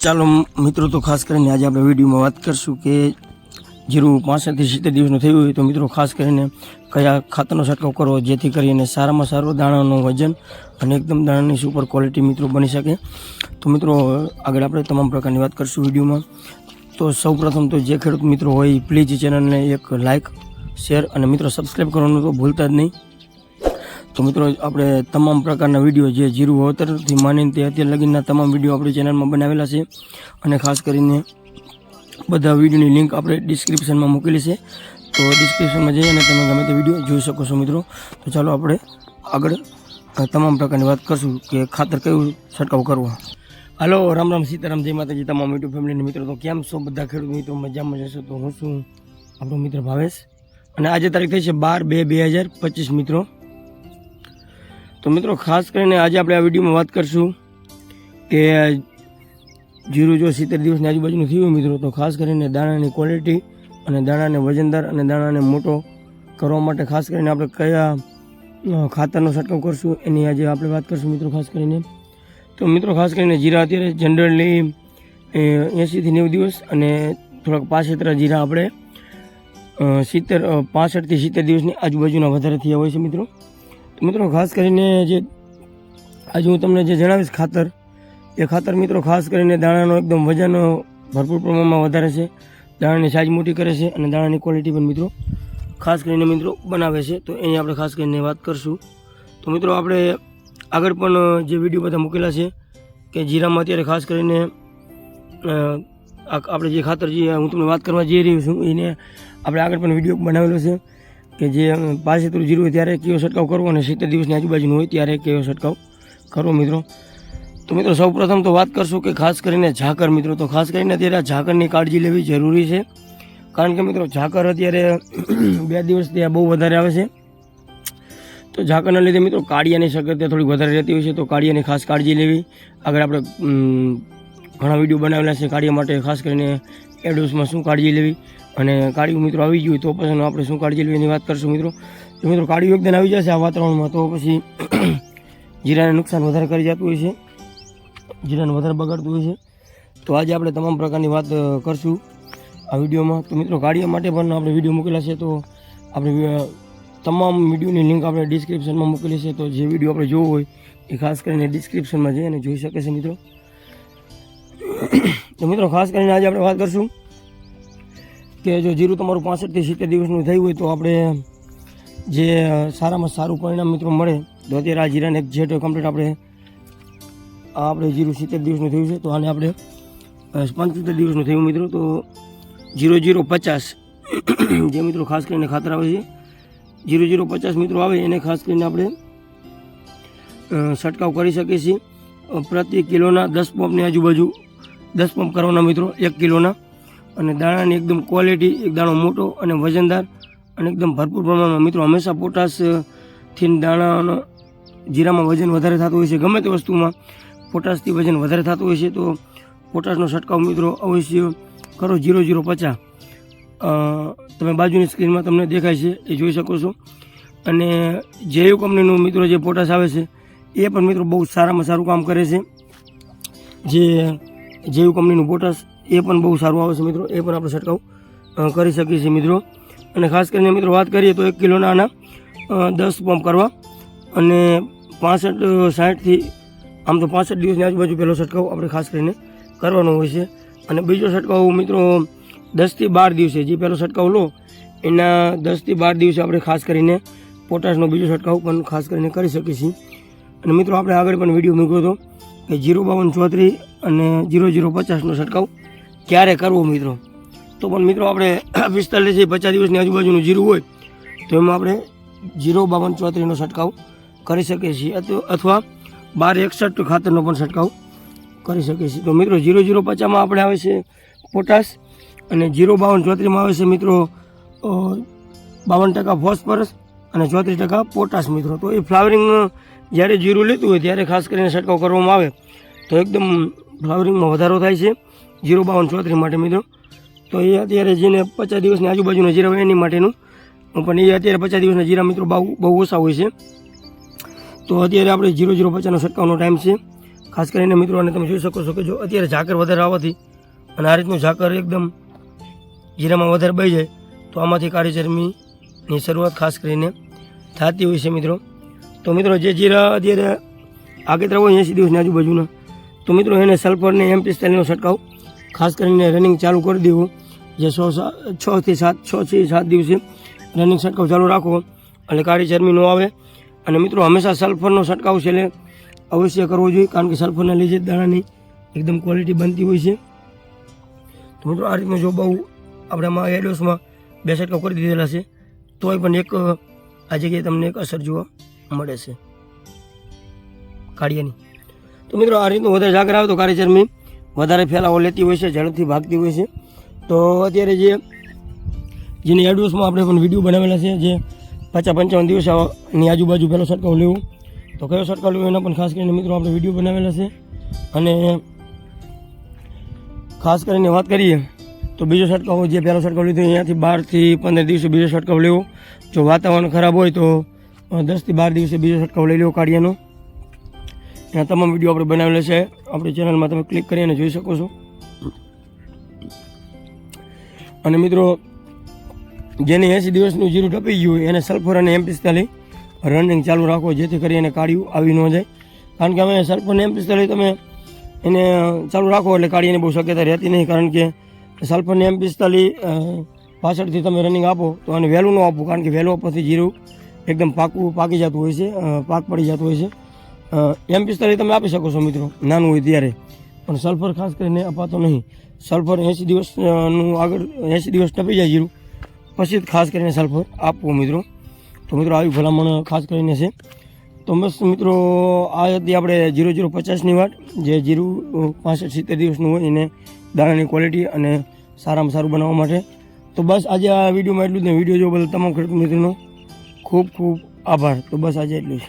ચાલો મિત્રો, તો ખાસ કરીને આજે આપણે વિડીયોમાં વાત કરશું કે જીરું 65 થી 70 દિવસનું થયું હોય તો મિત્રો ખાસ કરીને કયા ખાતરનો છંટકાવ કરવો જેથી કરીને સારામાં સારું દાણાનું વજન અને એકદમ દાણાની સુપર ક્વોલિટી મિત્રો બની શકે। તો મિત્રો આગળ આપણે તમામ પ્રકારની વાત કરશું વિડીયોમાં। તો સૌપ્રથમ તો જે ખેડૂત મિત્રો હોય પ્લીઝ ચેનલને એક લાઇક શેર અને મિત્રો સબસ્ક્રાઈબ કરવાનું તો ભૂલતા જ નહીં। તો મિત્રો આપણે તમામ પ્રકારના વિડીયો જે જીરું વાવતરથી માનીને તે અત્યાર લગીના તમામ વિડીયો આપણી ચેનલમાં બનાવેલા છે અને ખાસ કરીને બધા વિડીયોની લિંક આપણે ડિસ્ક્રિપ્શનમાં મૂકેલી છે, તો ડિસ્ક્રિપ્શનમાં જઈ અને તમે ગમે તે વિડીયો જોઈ શકો છો મિત્રો। તો ચાલો આપણે આગળ તમામ પ્રકારની વાત કરશું કે ખાતર કયું છંટકાવ કરવો। હાલો, રામ રામ, સીતારામ, જય માતાજી તમામ યુટ્યુબ ફેમિલીના મિત્રો। તો કેમ છો બધા ખેડૂત મિત્રો? મજામાં જશો? તો હું છું આપણો મિત્ર ભાવેશ અને આજે તારીખ થઈ છે 12/2/2025 મિત્રો। તો મિત્રો ખાસ કરીને આજે આપણે આ વિડીયોમાં વાત કરશું કે જીરું જો 70 દિવસની આજુબાજુનું થયું મિત્રો તો ખાસ કરીને દાણાની ક્વોલિટી અને દાણાને વજનદાર અને દાણાને મોટો કરવા માટે ખાસ કરીને આપણે કયા ખાતરનો છંટકાવ કરશું એની આજે આપણે વાત કરશું મિત્રો ખાસ કરીને। તો મિત્રો ખાસ કરીને જીરા અત્યારે જનરલી 80 થી 90 દિવસ અને થોડાક પાછેતરા જીરા આપણે 65 થી 70 દિવસની આજુબાજુના વધારે થયા હોય છે મિત્રો। મિત્રો ખાસ કરીને જે આજે હું તમને જે જણાવીશ ખાતર, એ ખાતર મિત્રો ખાસ કરીને દાણાનો એકદમ વજન ભરપૂર પ્રમાણમાં વધારે છે, દાણાની સાઇઝ મોટી કરે છે અને દાણાની ક્વોલિટી પણ મિત્રો ખાસ કરીને મિત્રો બનાવે છે। તો એની આપણે ખાસ કરીને વાત કરશું। તો મિત્રો આપણે આગળ પણ જે વિડીયો બધા મૂકેલા છે કે જીરામાં અત્યારે ખાસ કરીને આપણે જે ખાતર જે હું તમને વાત કરવા જઈ રહ્યો છું એને આપણે આગળ પણ વિડીયો બનાવેલો છે કે જે પાછેતરું જીરું હોય ત્યારે કેવો છંટકાવ કરવો અને 70 દિવસની આજુબાજુનું હોય ત્યારે કેવો છંટકાવ કરવો મિત્રો। તો મિત્રો સૌપ્રથમ તો વાત કરશું કે ખાસ કરીને ઝાકર મિત્રો। તો ખાસ કરીને અત્યારે આ ઝાકરની કાળજી લેવી જરૂરી છે, કારણ કે મિત્રો ઝાકર અત્યારે 2 દિવસથી બહુ વધારે આવે છે। તો ઝાકરના લીધે મિત્રો કાળિયાની શક્યતા થોડી વધારે રહેતી હોય છે, તો કાળિયાની ખાસ કાળજી લેવી। આગળ આપણે ઘણા વિડીયો બનાવેલા છે કાળિયા માટે, ખાસ કરીને એડોસમાં શું કાળજી લેવી અને કાળિયું મિત્રો આવી ગયું તો પછી આપણે શું કાળજી લેવી એની વાત કરશું મિત્રો। તો મિત્રો કાળિયું એકદમ આવી જશે આ વાતાવરણમાં તો પછી જીરાને નુકસાન વધારે કરી જતું હોય છે, જીરાને વધારે બગાડતું હોય છે। તો આજે આપણે તમામ પ્રકારની વાત કરશું આ વિડીયોમાં। તો મિત્રો કાળિયા માટે પણ આપણે વિડીયો મૂકેલા છે, તો આપણે તમામ વિડીયોની લિંક આપણે ડિસ્ક્રિપ્શનમાં મૂકેલી છે, તો જે વિડીયો આપણે જોવો હોય એ ખાસ કરીને ડિસ્ક્રિપ્શનમાં જઈ અને જોઈ શકે છે મિત્રો। તો મિત્રો ખાસ કરીને આજે આપણે વાત કરશું કે જો જીરું તમારું 65 થી 70 દિવસનું થયું હોય તો આપણે જે સારામાં સારું પરિણામ મિત્રો મળે તો અત્યારે આ જીરાને એક જેટ કમ્પ્લીટ આપણે જીરું 70 દિવસનું થયું છે, તો આને આપણે 75 દિવસનું થયું મિત્રો। તો 0050 જે મિત્રો ખાસ કરીને ખાતર આવે છે 0050 મિત્રો આવે એને ખાસ કરીને આપણે છંટકાવ કરી શકીએ છીએ। પ્રતિ કિલોના 10 પંપની આજુબાજુ 10 પંપ કરવાના મિત્રો 1 કિલોના, અને દાણાની એકદમ ક્વોલિટી, એક દાણો મોટો અને વજનદાર અને એકદમ ભરપૂર પ્રમાણમાં મિત્રો હંમેશા પોટાશથી દાણાનો જીરામાં વજન વધારે થતું હોય છે, ગમે તે વસ્તુમાં પોટાશથી વજન વધારે થતું હોય છે, તો પોટાશનો છંટકાવ મિત્રો અવશ્ય કરો 0050। તમે બાજુની સ્ક્રીનમાં તમને દેખાય છે એ જોઈ શકો છો। અને જેયુ કંપનીનું મિત્રો જે પોટાશ આવે છે એ પણ મિત્રો બહુ સારામાં સારું કામ કરે છે, જે જેયુ કંપનીનું પોટાશ એ પણ બહુ સારું આવે છે મિત્રો, એ પણ આપણે છંટકાવ કરી શકીએ છીએ મિત્રો। અને ખાસ કરીને મિત્રો વાત કરીએ તો 1 કિલોના આના 10 પંપ કરવા અને 65-60 થી આમ તો 65 દિવસની આજુબાજુ પહેલો છંટકાવ આપણે ખાસ કરીને કરવાનો હોય છે, અને બીજો છંટકાવ મિત્રો 10 થી 12 દિવસે જે પહેલો છંટકાવ લો એના 10 થી 12 દિવસે આપણે ખાસ કરીને પોટાશનો બીજો છંટકાવ પણ ખાસ કરીને કરી શકીએ છીએ। અને મિત્રો આપણે આગળ પણ વિડીયો મૂક્યો હતો કે 05234 અને 0050નો છંટકાવ ક્યારે કરવો મિત્રો। તો પણ મિત્રો આપણે 45 થી 50 દિવસની આજુબાજુનું જીરું હોય તો એમાં આપણે 05234નો છંટકાવ કરી શકીએ છીએ, અથવા 1261 ખાતરનો પણ છંટકાવ કરી શકીએ છીએ। તો મિત્રો 0050માં આપણે આવે છે પોટાશ અને 05234માં આવે છે મિત્રો 52% ફોસ્ફરસ અને 34% પોટાશ મિત્રો। તો એ ફ્લાવરિંગ જ્યારે જીરું લેતું હોય ત્યારે ખાસ કરીને છંટકાવ કરવામાં આવે તો એકદમ ફ્લાવરિંગમાં વધારો થાય છે 05234 માટે મિત્રો। તો એ અત્યારે જેને 50 દિવસની આજુબાજુના જીરા હોય એની માટેનું, પણ એ અત્યારે 50 દિવસના જીરા મિત્રો બહુ ઓછા હોય છે, તો અત્યારે આપણે 0050નો છંટકાવનો ટાઈમ છે। ખાસ કરીને મિત્રો અને તમે જોઈ શકો છો કે જો અત્યારે ઝાકર વધારે આવવાથી અને આ રીતનું ઝાકર એકદમ જીરામાં વધારે બળી જાય તો આમાંથી કાળી ચરબીની શરૂઆત ખાસ કરીને થતી હોય છે મિત્રો. તો મિત્રો જે જીરા અત્યારે આગેતરા હોય 80 દિવસની આજુબાજુના, તો મિત્રો એને સલ્ફર ને M45નો છંટકાવ ખાસ કરીને રનિંગ ચાલુ કરી દેવું. જે 6 થી 7 દિવસે રનિંગ છંટકાવ ચાલુ રાખો એટલે કાળી ચરબી ન આવે. અને મિત્રો હંમેશા સલ્ફરનો છંટકાવ છે એટલે અવશ્ય કરવો જોઈએ, કારણ કે સલ્ફરના લીધે દાણાની એકદમ ક્વોલિટી બનતી હોય છે. તો મિત્રો આ રીતનું જો બહુ આપણે આમાં એડોસમાં 2 છંટકાવ કરી દીધેલા છે, તોય પણ એક આ જગ્યાએ તમને એક અસર જોવા મળે છે કાળિયાની. તો મિત્રો આ રીતનું વધારે ઝાકર આવે તો કાળી ચરબી વધારે ફેલાવો લેતી હોય છે, ઝડપથી ભાગતી હોય છે. તો અત્યારે જેની એડોસમાં આપણે પણ વિડીયો બનાવેલા છે, જે 50-55 દિવસની આજુબાજુ પહેલો છંટકાવ લેવો, તો કયો છંટકાવ લેવો એના પણ ખાસ કરીને મિત્રો આપણે વિડીયો બનાવેલા છે. અને ખાસ કરીને વાત કરીએ તો બીજો છંટકાવ જે પહેલો છંટકાવ લીધો અહીંયાથી 12 થી 15 દિવસે બીજો છંટકાવ લેવો. જો વાતાવરણ ખરાબ હોય તો 10 થી 12 દિવસે બીજો છંટકાવ લઈ લેવો કાળિયાનો. એના તમામ વિડીયો આપણે બનાવેલા છે, આપણી ચેનલમાં તમે ક્લિક કરી અને જોઈ શકો છો. અને મિત્રો જેને 80 દિવસનું જીરું ટપી ગયું હોય એને સલ્ફર અને M45 રનિંગ ચાલુ રાખો, જેથી કરી એને કાળિયું આવી ન જાય. કારણ કે અમે સલ્ફર અને M45 તમે એને ચાલુ રાખો એટલે કાળિયાની બહુ શક્યતા રહેતી નહીં, કારણ કે સલ્ફર અને M45 પાછળથી તમે રનિંગ આપો તો આને વહેલું ન આપવું, કારણ કે વહેલું આપવાથી જીરું એકદમ પાકી જતું હોય છે, પાક પડી જતું હોય છે. M45 તમે આપી શકો છો મિત્રો નાનું હોય ત્યારે, પણ સલ્ફર ખાસ કરીને અપાતો નહીં. સલ્ફર 80 દિવસનું આગળ 80 દિવસ ટપી જાય જીરું પછી ખાસ કરીને સલ્ફર આપવું મિત્રો. તો મિત્રો આવી ભલામણ ખાસ કરીને છે. તો બસ મિત્રો આ હતી આપણે 0050ની વાત, જે જીરું 65-70 દિવસનું હોય એને દાણાની ક્વોલિટી અને સારામાં સારું બનાવવા માટે. તો બસ આજે આ વિડીયોમાં એટલું જ ને. વિડીયો જોવા બદલ તમામ ખેડૂત મિત્રોનો ખૂબ ખૂબ આભાર. તો બસ આજે એટલું જ.